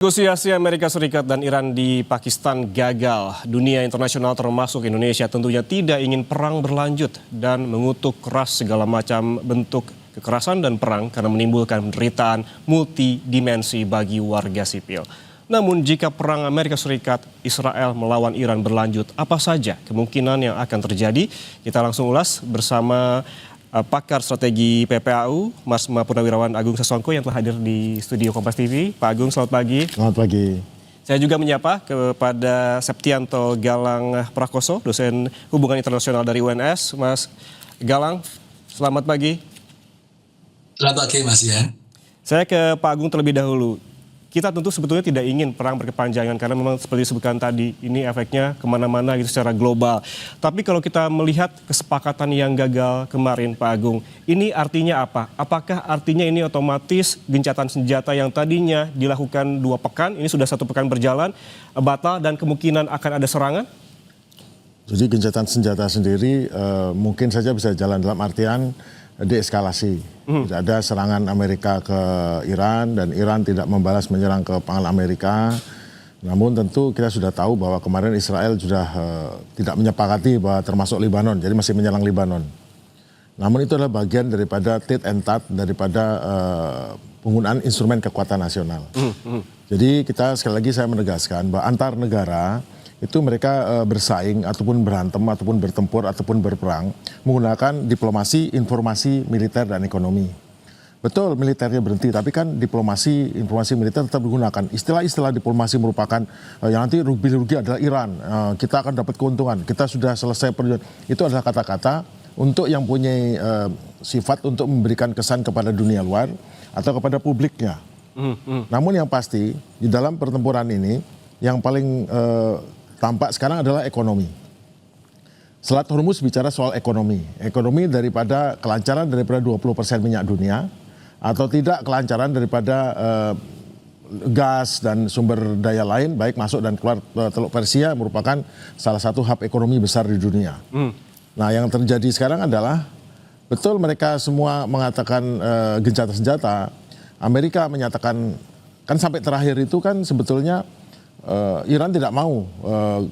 Negosiasi Amerika Serikat dan Iran di Pakistan gagal. Dunia internasional termasuk Indonesia tentunya tidak ingin perang berlanjut dan mengutuk keras segala macam bentuk kekerasan dan perang karena menimbulkan penderitaan multidimensi bagi warga sipil. Namun jika perang Amerika Serikat Israel melawan Iran berlanjut, apa saja kemungkinan yang akan terjadi? Kita langsung ulas bersama pakar strategi PPAU, Mas Purnawirawan Agung Sasongko yang telah hadir di studio Kompas TV. Pak Agung, selamat pagi. Selamat pagi. Saya juga menyapa kepada Septianto Galang Prakoso, dosen hubungan internasional dari UNS. Mas Galang, selamat pagi. Selamat pagi Mas Ian. Saya ke Pak Agung terlebih dahulu. Kita tentu sebetulnya tidak ingin perang berkepanjangan karena memang seperti disebutkan tadi, ini efeknya kemana-mana gitu secara global. Tapi kalau kita melihat kesepakatan yang gagal kemarin Pak Agung, ini artinya apa? Apakah artinya ini otomatis gencatan senjata yang tadinya dilakukan 2 pekan, ini sudah 1 pekan berjalan, batal dan kemungkinan akan ada serangan? Jadi gencatan senjata sendiri mungkin saja bisa jalan dalam artian deeskalasi. Tidak ada serangan Amerika ke Iran dan Iran tidak membalas menyerang ke pangkalan Amerika. Namun tentu kita sudah tahu bahwa kemarin Israel sudah tidak menyepakati bahwa termasuk Lebanon, jadi masih menyerang Lebanon. Namun itu adalah bagian daripada tit and tat daripada penggunaan instrumen kekuatan nasional. Jadi kita sekali lagi saya menegaskan bahwa antar negara itu mereka bersaing ataupun berantem ataupun bertempur ataupun berperang menggunakan diplomasi, informasi, militer dan ekonomi. Betul militernya berhenti, tapi kan diplomasi, informasi militer tetap digunakan. Istilah-istilah diplomasi merupakan yang nanti rugi adalah Iran. Kita akan dapat keuntungan, kita sudah selesai perjuangan. Itu adalah kata-kata untuk yang punya sifat untuk memberikan kesan kepada dunia luar atau kepada publiknya. Namun yang pasti di dalam pertempuran ini yang paling tampak sekarang adalah ekonomi. Selat Hormuz bicara soal ekonomi. Ekonomi daripada kelancaran daripada 20% minyak dunia atau tidak kelancaran daripada gas dan sumber daya lain baik masuk dan keluar Teluk Persia merupakan salah satu hub ekonomi besar di dunia. Nah yang terjadi sekarang adalah betul mereka semua mengatakan gencatan senjata. Amerika menyatakan kan sampai terakhir itu kan sebetulnya Iran tidak mau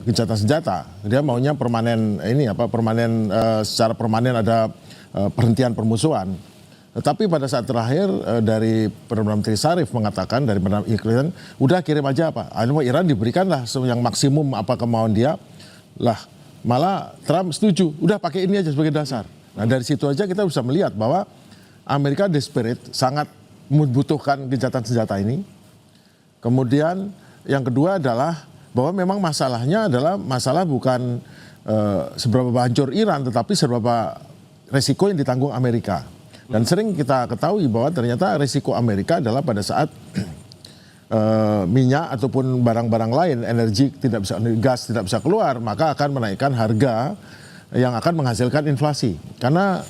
gencatan senjata, dia maunya permanen secara permanen ada perhentian permusuhan. Tetapi pada saat terakhir dari Perdana Menteri Zarif mengatakan dari Perdana Menteri udah kirim aja apa, Iran diberikanlah yang maksimum apa kemauan dia, lah malah Trump setuju, udah pakai ini aja sebagai dasar. Nah dari situ aja kita bisa melihat bahwa Amerika desperate, sangat membutuhkan gencatan senjata ini. Kemudian yang kedua adalah bahwa memang masalahnya adalah masalah bukan seberapa hancur Iran, tetapi seberapa resiko yang ditanggung Amerika. Dan sering kita ketahui bahwa ternyata resiko Amerika adalah pada saat minyak ataupun barang-barang lain, energi tidak bisa, gas tidak bisa keluar, maka akan menaikkan harga yang akan menghasilkan inflasi. Karena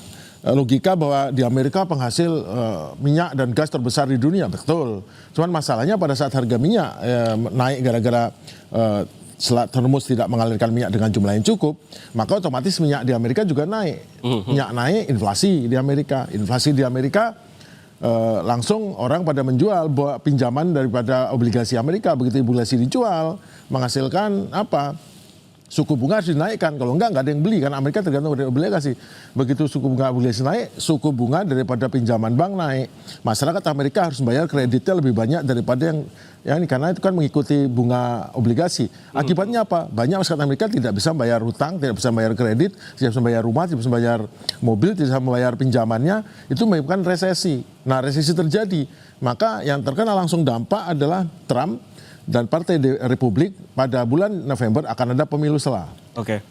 logika bahwa di Amerika penghasil minyak dan gas terbesar di dunia, betul. Cuman masalahnya pada saat harga minyak naik gara-gara Selat Hormuz tidak mengalirkan minyak dengan jumlah yang cukup, maka otomatis minyak di Amerika juga naik. Minyak naik, inflasi di Amerika. Inflasi di Amerika langsung orang pada menjual bahwa pinjaman daripada obligasi Amerika. Begitu obligasi dijual, menghasilkan apa? Suku bunga harus dinaikkan, kalau enggak ada yang beli, kan Amerika tergantung dari obligasi. Begitu suku bunga obligasi naik, suku bunga daripada pinjaman bank naik. Masyarakat Amerika harus membayar kreditnya lebih banyak daripada yang ini, karena itu kan mengikuti bunga obligasi. Akibatnya apa? Banyak masyarakat Amerika tidak bisa membayar hutang, tidak bisa membayar kredit, tidak bisa membayar rumah, tidak bisa membayar mobil, tidak bisa membayar pinjamannya, itu menyebabkan resesi. Nah resesi terjadi, maka yang terkena langsung dampak adalah Trump dan Partai Republik pada bulan November akan ada pemilu selah.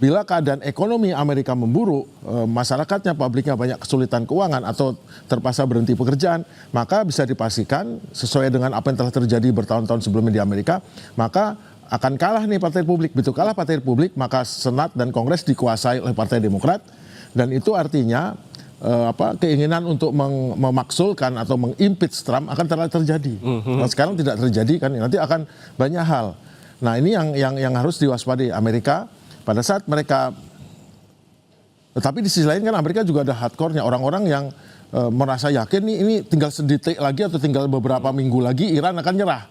Bila keadaan ekonomi Amerika memburuk, masyarakatnya, publiknya banyak kesulitan keuangan atau terpaksa berhenti pekerjaan, maka bisa dipastikan sesuai dengan apa yang telah terjadi bertahun-tahun sebelumnya di Amerika, maka akan kalah nih Partai Republik. Begitu kalah Partai Republik, maka Senat dan Kongres dikuasai oleh Partai Demokrat, dan itu artinya keinginan untuk memaksulkan atau mengimpeach Trump akan terjadi. Nah, sekarang tidak terjadi kan, nanti akan banyak hal. Nah ini yang harus diwaspadai Amerika pada saat mereka. Tetapi di sisi lain kan Amerika juga ada hardcore-nya, orang-orang yang merasa yakin nih ini tinggal sedetik lagi atau tinggal beberapa minggu lagi Iran akan nyerah.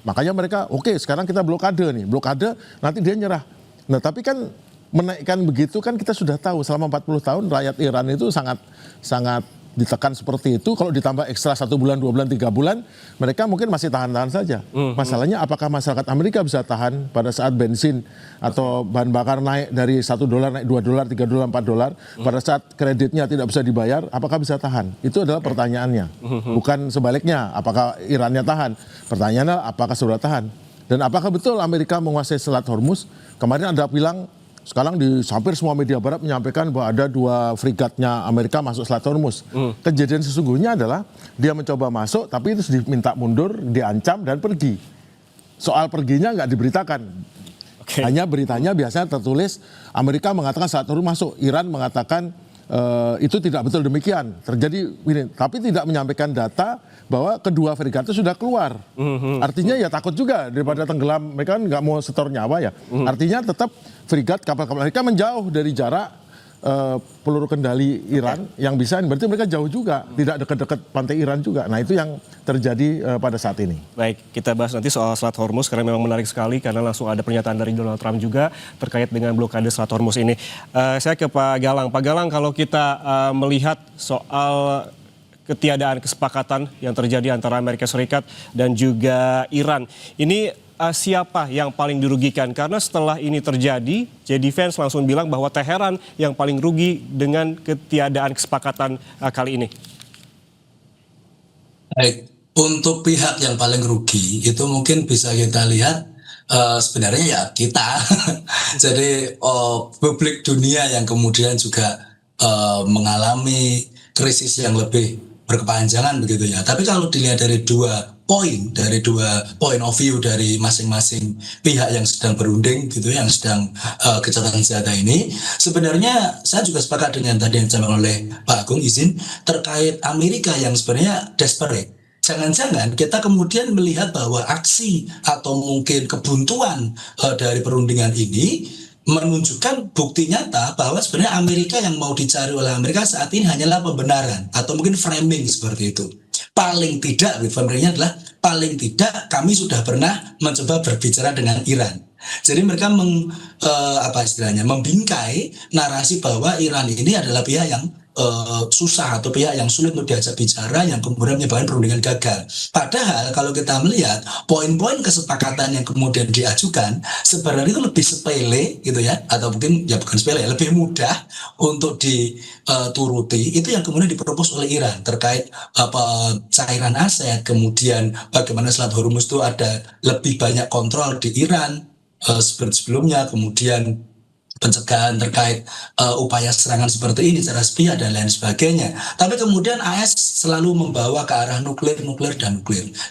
Makanya mereka oke, sekarang kita blokade nih. Blokade nanti dia nyerah. Nah, tapi kan menaikkan begitu kan kita sudah tahu selama 40 tahun rakyat Iran itu sangat ditekan seperti itu. Kalau ditambah ekstra 1 bulan, 2 bulan, 3 bulan, mereka mungkin masih tahan-tahan saja. Masalahnya apakah masyarakat Amerika bisa tahan pada saat bensin atau bahan bakar naik dari $1 naik $2, $3, $4. Pada saat kreditnya tidak bisa dibayar, apakah bisa tahan? Itu adalah pertanyaannya. Bukan sebaliknya, apakah Irannya tahan? Pertanyaannya apakah sudah tahan? Dan apakah betul Amerika menguasai Selat Hormuz? Kemarin ada bilang, sekarang di hampir semua media barat menyampaikan bahwa ada 2 frigatnya Amerika masuk Selat Hormuz. Kejadian sesungguhnya adalah dia mencoba masuk tapi itu diminta mundur, diancam dan pergi. Soal perginya nggak diberitakan. Hanya beritanya biasanya tertulis Amerika mengatakan Selat Hormuz masuk, Iran mengatakan itu tidak betul demikian. Terjadi ini, tapi tidak menyampaikan data bahwa kedua frigat itu sudah keluar. Artinya ya takut juga daripada tenggelam, mereka kan nggak mau setor nyawa ya. Artinya tetap frigat kapal-kapal mereka menjauh dari jarak peluru kendali Iran yang bisa, berarti mereka jauh juga, tidak dekat-dekat pantai Iran juga. Nah itu yang terjadi pada saat ini. Baik, kita bahas nanti soal Selat Hormuz karena memang menarik sekali karena langsung ada pernyataan dari Donald Trump juga terkait dengan blokade Selat Hormuz ini. Saya ke Pak Galang. Pak Galang, kalau kita melihat soal ketiadaan kesepakatan yang terjadi antara Amerika Serikat dan juga Iran, ini siapa yang paling dirugikan? Karena setelah ini terjadi, J-Defense langsung bilang bahwa Teheran yang paling rugi dengan ketiadaan kesepakatan kali ini. Baik, untuk pihak yang paling rugi itu mungkin bisa kita lihat sebenarnya ya kita. Jadi publik dunia yang kemudian juga mengalami krisis yang lebih berkepanjangan begitu ya. Tapi kalau dilihat dari dua point of view dari masing-masing pihak yang sedang berunding gitu, yang sedang gencatan senjata ini, sebenarnya saya juga sepakat dengan tadi yang disampaikan oleh Pak Agung izin terkait Amerika yang sebenarnya desperate. Jangan-jangan kita kemudian melihat bahwa aksi atau mungkin kebuntuan dari perundingan ini menunjukkan bukti nyata bahwa sebenarnya Amerika yang mau dicari oleh Amerika saat ini hanyalah pembenaran atau mungkin framing seperti itu. Paling tidak, framingnya adalah paling tidak kami sudah pernah mencoba berbicara dengan Iran. Jadi mereka membingkai narasi bahwa Iran ini adalah pihak yang susah atau pihak yang sulit untuk diajak bicara yang kemudian menyebabkan perundingan gagal. Padahal kalau kita melihat poin-poin kesepakatan yang kemudian diajukan sebenarnya itu lebih sepele gitu ya, atau mungkin ya bukan sepele, lebih mudah untuk dituruti. Itu yang kemudian dipropos oleh Iran terkait cairan aset, kemudian bagaimana Selat Hormuz itu ada lebih banyak kontrol di Iran seperti sebelumnya, kemudian pencegahan terkait upaya serangan seperti ini secara sepihak dan lain sebagainya. Tapi kemudian AS selalu membawa ke arah nuklir.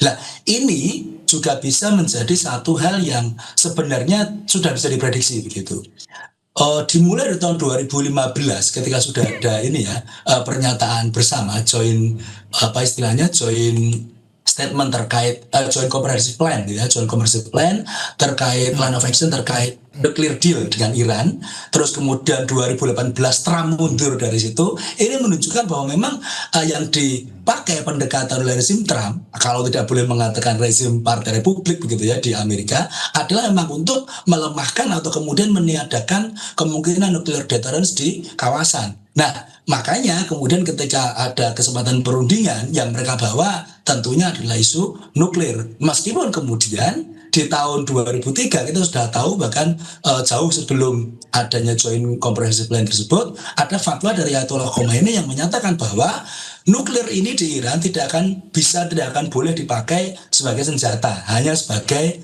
Nah, ini juga bisa menjadi satu hal yang sebenarnya sudah bisa diprediksi begitu. Dimulai dari tahun 2015 ketika sudah ada ini ya pernyataan bersama joint statement terkait joint comprehensive plan gitu ya, joint comprehensive plan terkait plan of action terkait nuclear deal dengan Iran. Terus kemudian 2018 Trump mundur dari situ. Ini menunjukkan bahwa memang yang dipakai pendekatan oleh rezim Trump, kalau tidak boleh mengatakan rezim Partai Republik begitu ya di Amerika, adalah memang untuk melemahkan atau kemudian meniadakan kemungkinan nuclear deterrence di kawasan. Nah, makanya kemudian ketika ada kesempatan perundingan yang mereka bawa tentunya adalah isu nuklir. Meskipun kemudian di tahun 2003 kita sudah tahu bahkan jauh sebelum adanya Joint Comprehensive Plan tersebut ada fatwa dari Ayatollah Khomeini yang menyatakan bahwa nuklir ini di Iran tidak akan boleh dipakai sebagai senjata, hanya sebagai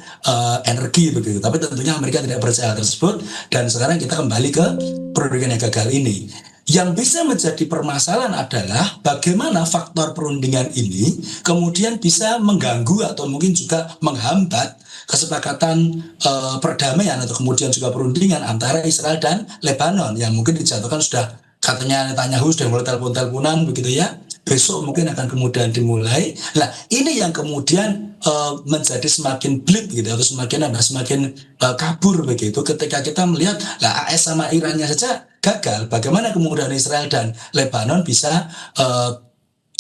energi begitu. Tapi tentunya Amerika tidak percaya hal tersebut dan sekarang kita kembali ke perundingan yang gagal ini. Yang bisa menjadi permasalahan adalah bagaimana faktor perundingan ini kemudian bisa mengganggu atau mungkin juga menghambat kesepakatan perdamaian atau kemudian juga perundingan antara Israel dan Lebanon yang mungkin dijatuhkan sudah, katanya Netanyahu sudah mulai telepon-teleponan begitu ya, besok mungkin akan kemudian dimulai. Nah ini yang kemudian menjadi semakin bleed gitu atau semakin kabur begitu ketika kita melihat lah AS sama Irannya saja gagal, bagaimana kemudian Israel dan Lebanon bisa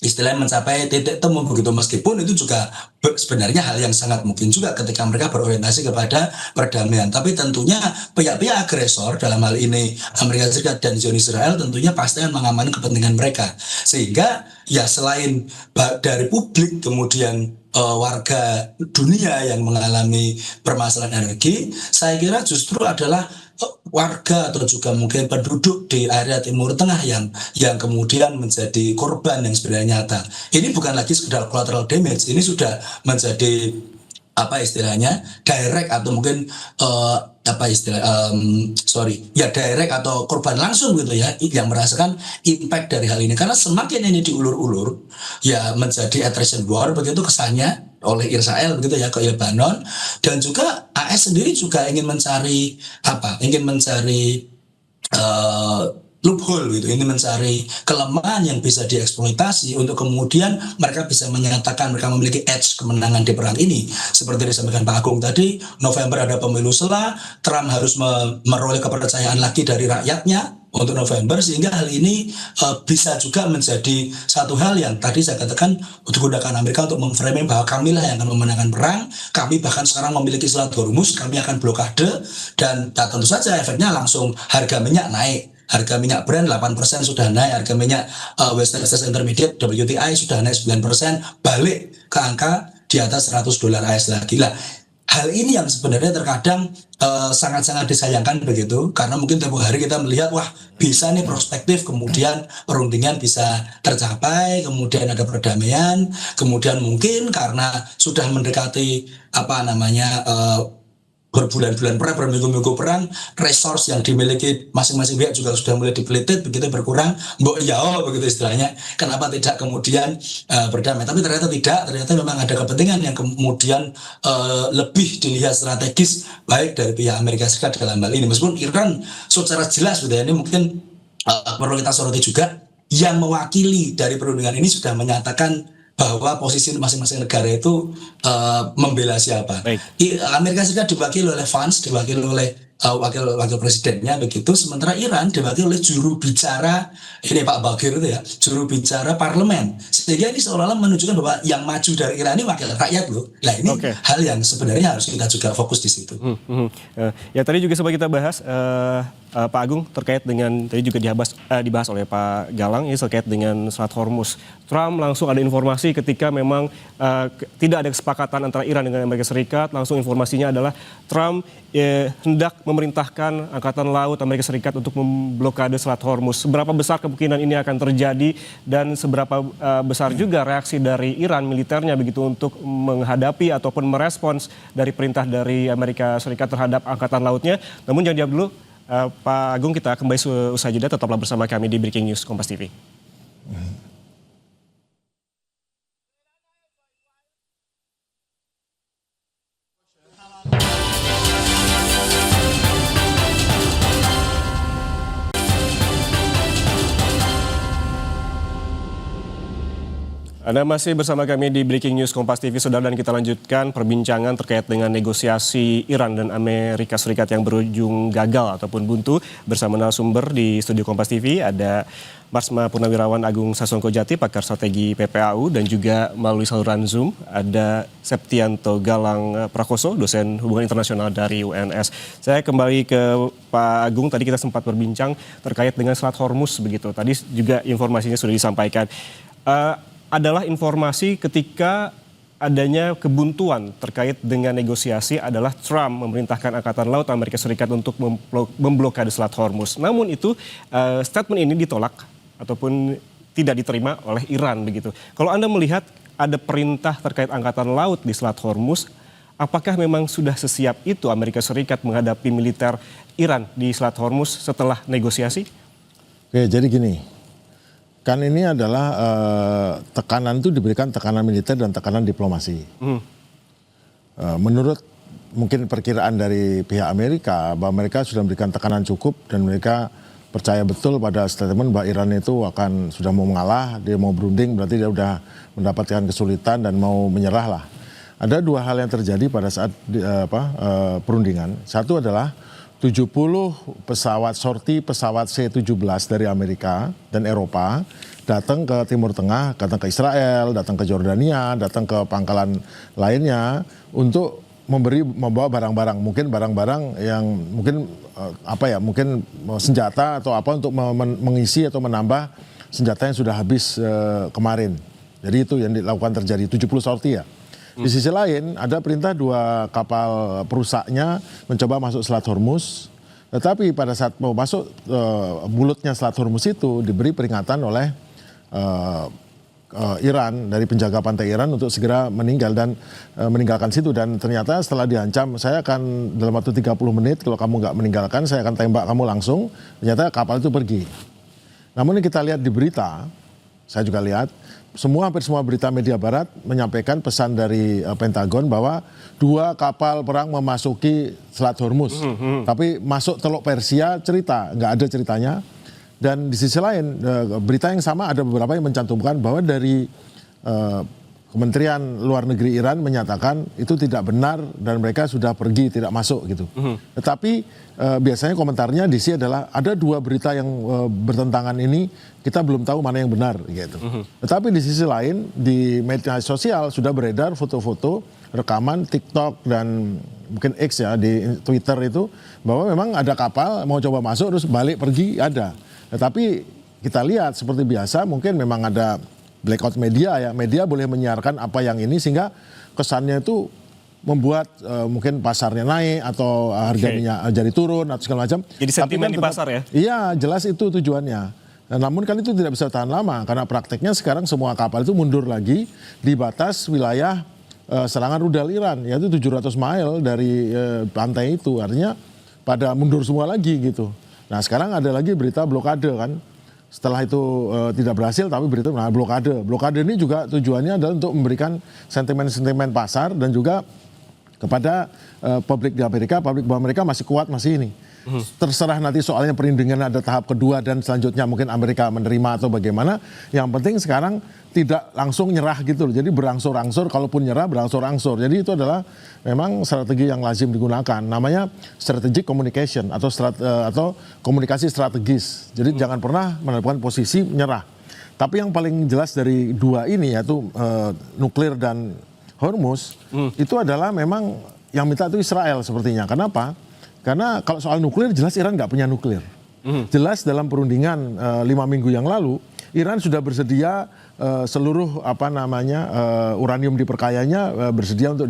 istilahnya mencapai titik temu begitu, meskipun itu juga sebenarnya hal yang sangat mungkin juga ketika mereka berorientasi kepada perdamaian. Tapi tentunya pihak-pihak agresor dalam hal ini Amerika Serikat dan Zionis Israel tentunya pasti akan mengamankan kepentingan mereka. Sehingga ya selain dari publik kemudian warga dunia yang mengalami permasalahan energi, saya kira justru adalah warga atau juga mungkin penduduk di area Timur Tengah yang kemudian menjadi korban yang sebenarnya nyata. Ini bukan lagi sekedar collateral damage, ini sudah menjadi apa istilahnya direct atau mungkin direct atau korban langsung gitu ya, yang merasakan impact dari hal ini. Karena semakin ini diulur-ulur ya menjadi attrition war begitu kesannya oleh Israel begitu ya ke Lebanon, dan juga AS sendiri juga ingin mencari loophole gitu, ini mencari kelemahan yang bisa dieksploitasi untuk kemudian mereka bisa menyatakan mereka memiliki edge kemenangan di perang ini. Seperti disampaikan Pak Agung tadi, November ada pemilu sela, Trump harus meroleh kepercayaan lagi dari rakyatnya untuk November, sehingga hal ini bisa juga menjadi satu hal yang tadi saya katakan digunakan Amerika untuk memframing bahwa kamilah yang akan memenangkan perang, kami bahkan sekarang memiliki Selat Hormuz, kami akan blokade, dan tentu saja efeknya langsung harga minyak naik. Harga minyak Brent 8% sudah naik, harga minyak West Texas Intermediate WTI sudah naik 9%, balik ke angka di atas $100 AS lagi. Lah, hal ini yang sebenarnya terkadang sangat-sangat disayangkan begitu, karena mungkin tempoh hari kita melihat wah bisa nih prospektif, kemudian perundingan bisa tercapai, kemudian ada perdamaian, kemudian mungkin karena sudah mendekati berbulan-bulan perang, berminggu-minggu perang, resource yang dimiliki masing-masing pihak juga sudah mulai dipelitit, begitu berkurang, begitu istilahnya, kenapa tidak kemudian berdamai. Tapi ternyata tidak, ternyata memang ada kepentingan yang kemudian lebih dilihat strategis baik dari pihak Amerika Serikat dalam hal ini. Meskipun Iran secara jelas gitu ya, ini mungkin perlu kita soroti juga, yang mewakili dari perundingan ini sudah menyatakan bahwa posisi masing-masing negara itu membela siapa. Baik. Amerika Serikat diwakili oleh Vance, diwakili oleh wakil presidennya begitu, sementara Iran diwakili oleh juru bicara ini Pak Bagir itu ya, juru bicara parlemen. Sehingga ini seolah-olah menunjukkan bahwa yang maju dari Iran ini wakil rakyat loh. Nah ini hal yang sebenarnya harus kita juga fokus di situ. Ya tadi juga sempat kita bahas Pak Agung terkait dengan tadi juga dibahas oleh Pak Galang ini terkait dengan Selat Hormuz. Trump langsung ada informasi ketika memang tidak ada kesepakatan antara Iran dengan Amerika Serikat, langsung informasinya adalah Trump hendak memerintahkan Angkatan Laut Amerika Serikat untuk memblokade Selat Hormuz. Seberapa besar kemungkinan ini akan terjadi dan seberapa besar juga reaksi dari Iran militernya begitu untuk menghadapi ataupun merespons dari perintah dari Amerika Serikat terhadap Angkatan Lautnya. Namun jangan dijawab dulu Pak Agung, kita kembali usai jeda, tetaplah bersama kami di Breaking News Kompas TV. Anda masih bersama kami di Breaking News Kompas TV, saudara, dan kita lanjutkan perbincangan terkait dengan negosiasi Iran dan Amerika Serikat yang berujung gagal ataupun buntu. Bersama narasumber di studio Kompas TV ada Marsma Purnawirawan Agung Sasongko Jati, pakar strategi PPAU, dan juga melalui saluran Zoom ada Septianto Galang Prakoso, dosen hubungan internasional dari UNS. Saya kembali ke Pak Agung, tadi kita sempat berbincang terkait dengan Selat Hormuz begitu. Tadi juga informasinya sudah disampaikan. Adalah informasi ketika adanya kebuntuan terkait dengan negosiasi adalah Trump memerintahkan Angkatan Laut Amerika Serikat untuk memblokade Selat Hormuz. Namun itu statement ini ditolak ataupun tidak diterima oleh Iran begitu. Kalau Anda melihat ada perintah terkait Angkatan Laut di Selat Hormuz, apakah memang sudah sesiap itu Amerika Serikat menghadapi militer Iran di Selat Hormuz setelah negosiasi? Oke, jadi gini. Kan ini adalah tekanan itu diberikan tekanan militer dan tekanan diplomasi. Menurut mungkin perkiraan dari pihak Amerika, bahwa mereka sudah memberikan tekanan cukup dan mereka percaya betul pada statement bahwa Iran itu sudah mau mengalah, dia mau berunding, berarti dia sudah mendapatkan kesulitan dan mau menyerah lah. Ada dua hal yang terjadi pada saat perundingan. Satu adalah 70 pesawat sorti pesawat C-17 dari Amerika dan Eropa datang ke Timur Tengah, datang ke Israel, datang ke Jordania, datang ke pangkalan lainnya untuk membawa barang-barang, mungkin barang-barang yang mungkin mungkin senjata atau apa untuk mengisi atau menambah senjata yang sudah habis kemarin. Jadi itu yang dilakukan terjadi 70 sorti ya. Di sisi lain ada perintah 2 kapal perusaknya mencoba masuk Selat Hormuz. Tetapi pada saat mau masuk mulutnya Selat Hormuz itu diberi peringatan oleh Iran, dari penjaga pantai Iran untuk segera meninggal dan meninggalkan situ. Dan ternyata setelah diancam, saya akan dalam waktu 30 menit kalau kamu nggak meninggalkan saya akan tembak kamu langsung. Ternyata kapal itu pergi. Namun kita lihat di berita, saya juga lihat hampir semua berita media barat menyampaikan pesan dari Pentagon bahwa 2 kapal perang memasuki Selat Hormuz. Tapi masuk Teluk Persia nggak ada ceritanya. Dan di sisi lain berita yang sama ada beberapa yang mencantumkan bahwa dari Kementerian Luar Negeri Iran menyatakan itu tidak benar dan mereka sudah pergi, tidak masuk gitu. Tetapi biasanya komentarnya di sini adalah ada 2 berita yang bertentangan ini, kita belum tahu mana yang benar gitu. Tetapi di sisi lain di media sosial sudah beredar foto-foto, rekaman TikTok dan mungkin X ya di Twitter itu bahwa memang ada kapal mau coba masuk terus balik pergi ada. Tetapi kita lihat seperti biasa mungkin memang ada blackout media ya, media boleh menyiarkan apa yang ini sehingga kesannya itu membuat mungkin pasarnya naik atau harga minyak jadi turun atau segala macam. Jadi sentimen di pasar ya? Iya, jelas itu tujuannya. Nah, namun kan itu tidak bisa tahan lama karena prakteknya sekarang semua kapal itu mundur lagi di batas wilayah serangan rudal Iran, yaitu 700 mile dari pantai itu. Artinya pada mundur semua lagi gitu. Nah sekarang ada lagi berita blokade kan. Setelah itu tidak berhasil tapi berita blokade. Blokade ini juga tujuannya adalah untuk memberikan sentimen-sentimen pasar dan juga kepada publik di Amerika, publik bahwa mereka masih kuat, masih ini. Terserah nanti soalnya perlindungan ada tahap kedua dan selanjutnya mungkin Amerika menerima atau bagaimana. Yang penting sekarang tidak langsung nyerah gitu loh. Jadi berangsur-angsur, kalaupun nyerah berangsur-angsur. Jadi itu adalah memang strategi yang lazim digunakan. Namanya strategic communication atau komunikasi strategis. Jadi jangan pernah menemukan posisi menyerah. Tapi yang paling jelas dari 2 ini yaitu nuklir dan Hormuz itu adalah memang yang minta itu Israel sepertinya. Kenapa? Karena kalau soal nuklir jelas Iran nggak punya nuklir. Jelas dalam perundingan 5 minggu yang lalu Iran sudah bersedia seluruh uranium diperkayanya bersedia untuk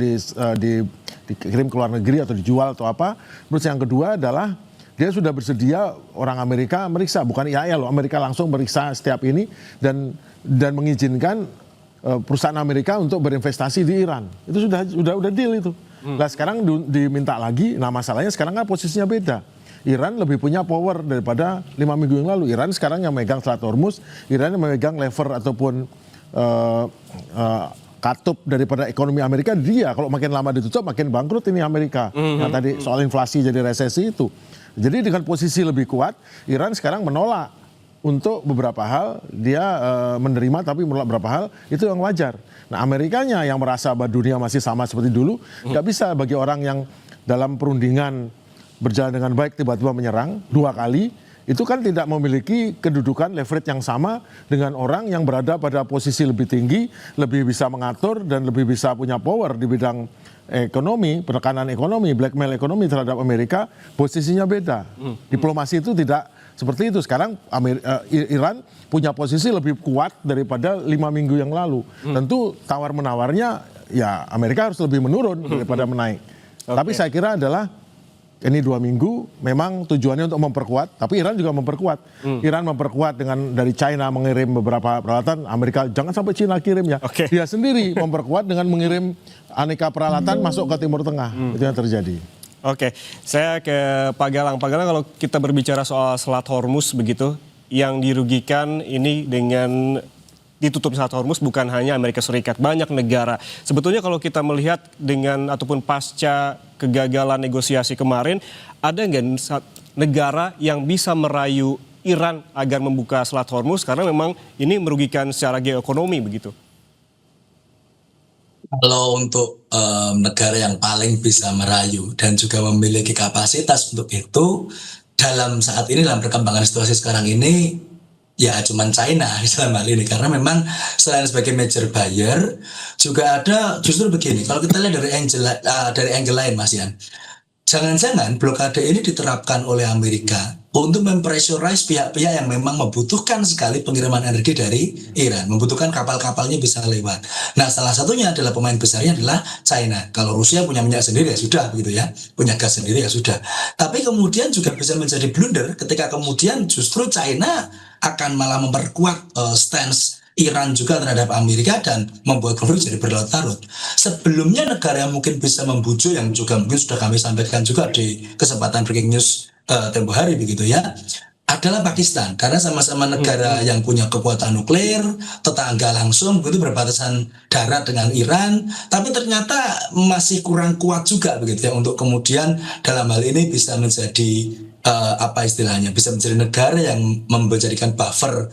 dikirim ke luar negeri atau dijual atau apa. Terus yang kedua adalah dia sudah bersedia orang Amerika meriksa, bukan IAEA loh, Amerika langsung meriksa setiap ini dan mengizinkan perusahaan Amerika untuk berinvestasi di Iran. Itu sudah deal itu. Nah sekarang diminta lagi, nah masalahnya sekarang kan posisinya beda. Iran lebih punya power daripada 5 minggu yang lalu. Iran sekarang yang megang Selat Hormuz, Iran yang memegang lever ataupun katup daripada ekonomi Amerika. Dia kalau makin lama ditutup makin bangkrut ini Amerika. Nah tadi soal inflasi jadi resesi itu. Jadi dengan posisi lebih kuat, Iran sekarang menolak untuk beberapa hal dia menerima tapi menolak beberapa hal itu yang wajar. Nah Amerikanya yang merasa bahwa dunia masih sama seperti dulu, nggak bisa bagi orang yang dalam perundingan berjalan dengan baik tiba-tiba menyerang 2 kali, itu kan tidak memiliki kedudukan leverage yang sama dengan orang yang berada pada posisi lebih tinggi, lebih bisa mengatur dan lebih bisa punya power di bidang ekonomi, penekanan ekonomi, blackmail ekonomi terhadap Amerika, posisinya beda. Diplomasi itu tidak seperti itu. Sekarang Iran punya posisi lebih kuat daripada 5 minggu yang lalu. Tentu tawar-menawarnya ya Amerika harus lebih menurun daripada menaik. Tapi saya kira adalah ini 2 minggu memang tujuannya untuk memperkuat, tapi Iran juga memperkuat. Iran memperkuat dengan dari China mengirim beberapa peralatan, Amerika jangan sampai China kirim ya. Dia sendiri memperkuat dengan mengirim aneka peralatan masuk ke Timur Tengah. Itu yang terjadi. Oke, saya ke Pak Galang. Pak Galang, kalau kita berbicara soal Selat Hormuz begitu, yang dirugikan ini dengan ditutup Selat Hormuz bukan hanya Amerika Serikat, banyak negara. Sebetulnya kalau kita melihat dengan ataupun pasca kegagalan negosiasi kemarin, ada nggak negara yang bisa merayu Iran agar membuka Selat Hormuz karena memang ini merugikan secara geoekonomi begitu? Kalau untuk negara yang paling bisa merayu dan juga memiliki kapasitas untuk itu dalam saat ini, dalam perkembangan situasi sekarang ini, ya cuman China dalam hal ini, karena memang selain sebagai major buyer juga ada justru begini. Kalau kita lihat dari angle lain, Mas Yan, jangan-jangan blokade ini diterapkan oleh Amerika untuk mempressurize pihak-pihak yang memang membutuhkan sekali pengiriman energi dari Iran, membutuhkan kapal-kapalnya bisa lewat. Nah, salah satunya adalah pemain besarnya adalah China. Kalau Rusia punya minyak sendiri ya sudah, begitu ya, punya gas sendiri ya sudah. Tapi kemudian juga bisa menjadi blunder ketika kemudian justru China akan malah memperkuat stance Iran juga terhadap Amerika dan membuat konflik jadi berlarut-larut. Sebelumnya negara yang mungkin bisa membujuk, yang juga mungkin sudah kami sampaikan juga di kesempatan breaking news tempo hari begitu ya, adalah Pakistan, karena sama-sama negara yang punya kekuatan nuklir, tetangga langsung begitu, berbatasan darat dengan Iran, tapi ternyata masih kurang kuat juga begitu ya untuk kemudian dalam hal ini bisa menjadi apa istilahnya, bisa menjadi negara yang menjadikan buffer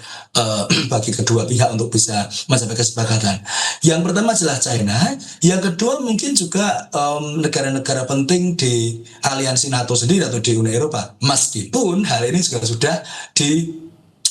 bagi kedua pihak untuk bisa mencapai kesepakatan. Yang pertama adalah China, yang kedua mungkin juga negara-negara penting di aliansi NATO sendiri atau di Uni Eropa, meskipun hal ini juga sudah di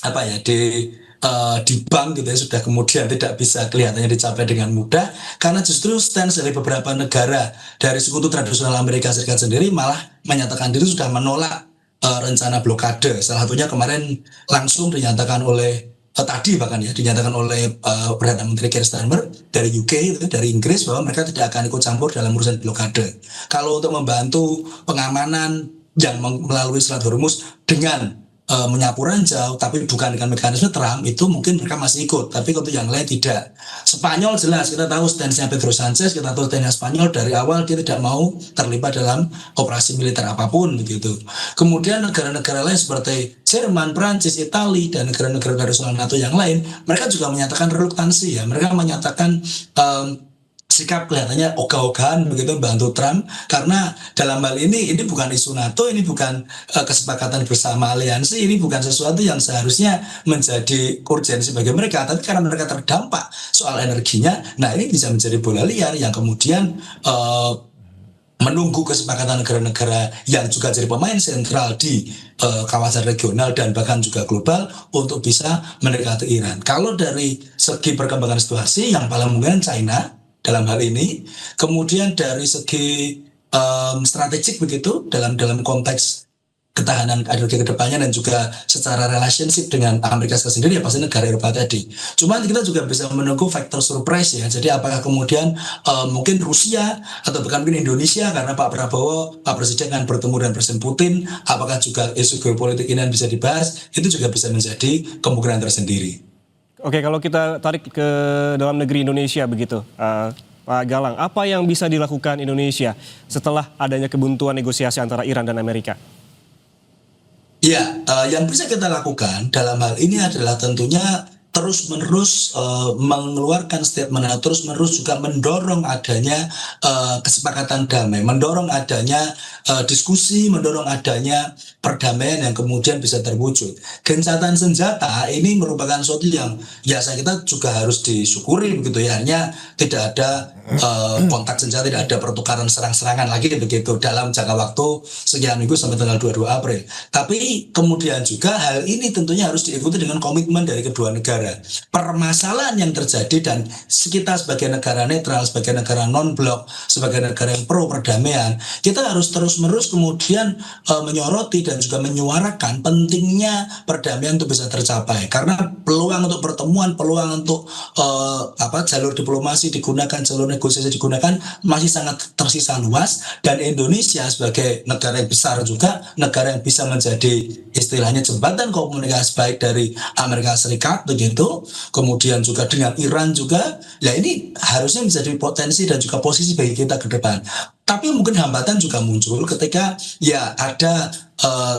apa ya di bank gitu ya, sudah kemudian tidak bisa kelihatannya dicapai dengan mudah, karena justru stance dari beberapa negara dari sekutu tradisional Amerika Serikat sendiri malah menyatakan diri sudah menolak rencana blokade. Salah satunya kemarin langsung dinyatakan oleh tadi bahkan ya dinyatakan oleh Perdana Menteri Keir Starmer dari UK itu, dari Inggris, bahwa mereka tidak akan ikut campur dalam urusan blokade. Kalau untuk membantu pengamanan yang melalui Selat Hormuz dengan menyapu ranjau, tapi bukan dengan mekanisme Trump, itu mungkin mereka masih ikut, tapi untuk yang lain tidak. Spanyol jelas, kita tahu stance-nya Pedro Sanchez, kita tahu stance-nya Spanyol dari awal dia tidak mau terlibat dalam operasi militer apapun begitu. Kemudian negara-negara lain seperti Jerman, Prancis, Italia, dan negara-negara tradisional NATO yang lain, mereka juga menyatakan reluktansi ya, mereka menyatakan sikap kelihatannya ogah-ogahan begitu membantu Trump, karena dalam hal ini bukan isu NATO, ini bukan kesepakatan bersama aliansi, ini bukan sesuatu yang seharusnya menjadi urgensi bagi mereka, tapi karena mereka terdampak soal energinya, nah ini bisa menjadi bola liar yang kemudian menunggu kesepakatan negara-negara yang juga jadi pemain sentral di kawasan regional dan bahkan juga global untuk bisa mendekati Iran. Kalau dari segi perkembangan situasi, yang paling mungkin China dalam hal ini, kemudian dari segi strategik begitu dalam konteks ketahanan energi kedepannya dan juga secara relationship dengan Amerika Serikat sendiri, ya pasti negara Eropa tadi. Cuma kita juga bisa menunggu faktor surprise ya. Jadi apakah kemudian mungkin Rusia atau bahkan mungkin Indonesia, karena Pak Prabowo, Pak Presiden akan bertemu dengan Presiden Putin, apakah juga isu geopolitik ini bisa dibahas, itu juga bisa menjadi kemungkinan tersendiri. Oke, kalau kita tarik ke dalam negeri Indonesia begitu, Pak Galang, apa yang bisa dilakukan Indonesia setelah adanya kebuntuan negosiasi antara Iran dan Amerika? Ya, yang bisa kita lakukan dalam hal ini adalah tentunya terus-menerus mengeluarkan statement, terus-menerus juga mendorong adanya kesepakatan damai, mendorong adanya diskusi, mendorong adanya perdamaian yang kemudian bisa terwujud. Gencatan senjata ini merupakan sesuatu yang biasa kita juga harus disyukuri begitu ya, hanya tidak ada kontak senjata, tidak ada pertukaran serang-serangan lagi begitu dalam jangka waktu sekian minggu sampai tanggal 22 April. Tapi kemudian juga hal ini tentunya harus diikuti dengan komitmen dari kedua negara. Permasalahan yang terjadi, dan kita sebagai negara netral, sebagai negara non-blok, sebagai negara yang pro perdamaian, kita harus terus-menerus kemudian menyoroti dan juga menyuarakan pentingnya perdamaian untuk bisa tercapai. Karena peluang untuk pertemuan, peluang untuk jalur diplomasi digunakan, jalur negosiasi digunakan masih sangat tersisa luas, dan Indonesia sebagai negara yang besar juga, negara yang bisa menjadi istilahnya jembatan komunikasi baik dari Amerika Serikat begitu, kemudian juga dengan Iran juga, ya ini harusnya menjadi potensi dan juga posisi bagi kita ke depan. Tapi mungkin hambatan juga muncul ketika ya ada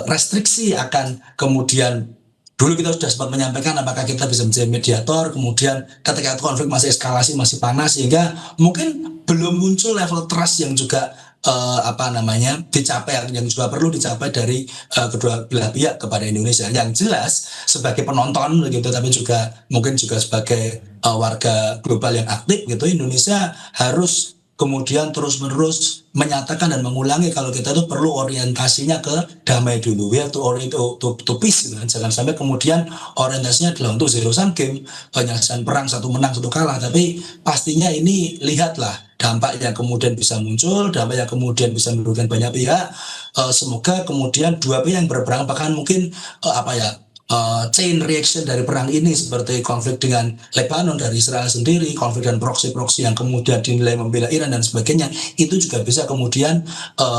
restriksi akan kemudian. Dulu kita sudah sempat menyampaikan apakah kita bisa menjadi mediator, kemudian ketika konflik masih eskalasi, masih panas, sehingga mungkin belum muncul level trust yang juga apa namanya dicapai, yang juga perlu dicapai dari kedua belah pihak kepada Indonesia. Yang jelas sebagai penonton begitu, tapi juga mungkin juga sebagai warga global yang aktif gitu, Indonesia harus kemudian terus-menerus menyatakan dan mengulangi kalau kita tuh perlu orientasinya ke damai dulu, ya, to peace gitu kan. Jangan sampai kemudian orientasinya adalah untuk zero sum game, penyelesaian perang, satu menang satu kalah. Tapi pastinya ini lihatlah dampak yang kemudian bisa muncul, dampak yang kemudian bisa merugikan banyak pihak. Semoga kemudian dua pihak yang berperang, bahkan mungkin chain reaction dari perang ini seperti konflik dengan Lebanon dari Israel sendiri, konflik dan proksi-proksi yang kemudian dinilai membela Iran dan sebagainya, itu juga bisa kemudian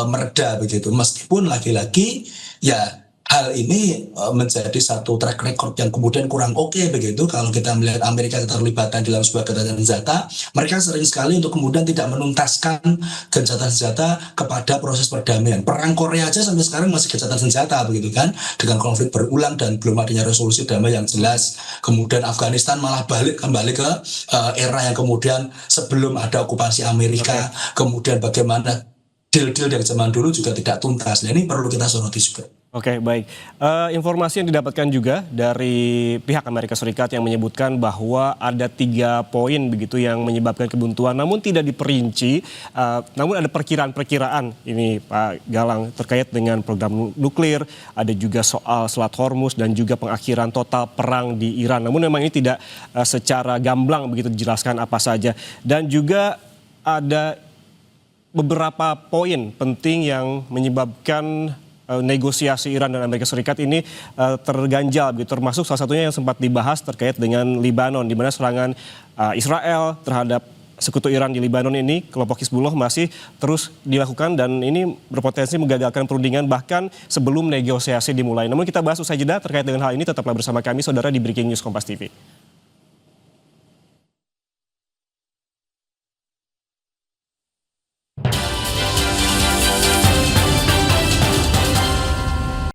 mereda begitu. Meskipun lagi-lagi ya hal ini menjadi satu track record yang kemudian kurang oke begitu. Kalau kita melihat Amerika keterlibatan dalam sebuah gencatan senjata, mereka sering sekali untuk kemudian tidak menuntaskan gencatan senjata kepada proses perdamaian. Perang Korea aja sampai sekarang masih gencatan senjata begitu kan, dengan konflik berulang dan belum adanya resolusi damai yang jelas. Kemudian Afghanistan malah kembali ke era yang kemudian sebelum ada okupasi Amerika. Kemudian bagaimana deal-deal dari zaman dulu juga tidak tuntas. Nah, ini perlu kita soroti juga. Oke, baik. Informasi yang didapatkan juga dari pihak Amerika Serikat yang menyebutkan bahwa ada 3 poin begitu yang menyebabkan kebuntuan, namun tidak diperinci. Namun ada perkiraan-perkiraan ini, Pak Galang, terkait dengan program nuklir, ada juga soal Selat Hormuz dan juga pengakhiran total perang di Iran. Namun memang ini tidak secara gamblang begitu dijelaskan apa saja. Dan juga ada beberapa poin penting yang menyebabkan negosiasi Iran dan Amerika Serikat ini terganjal, termasuk salah satunya yang sempat dibahas terkait dengan Libanon, di mana serangan Israel terhadap sekutu Iran di Libanon ini, kelompok Hizbullah masih terus dilakukan dan ini berpotensi menggagalkan perundingan bahkan sebelum negosiasi dimulai. Namun kita bahas usai jeda terkait dengan hal ini, tetaplah bersama kami saudara di Breaking News Kompas TV.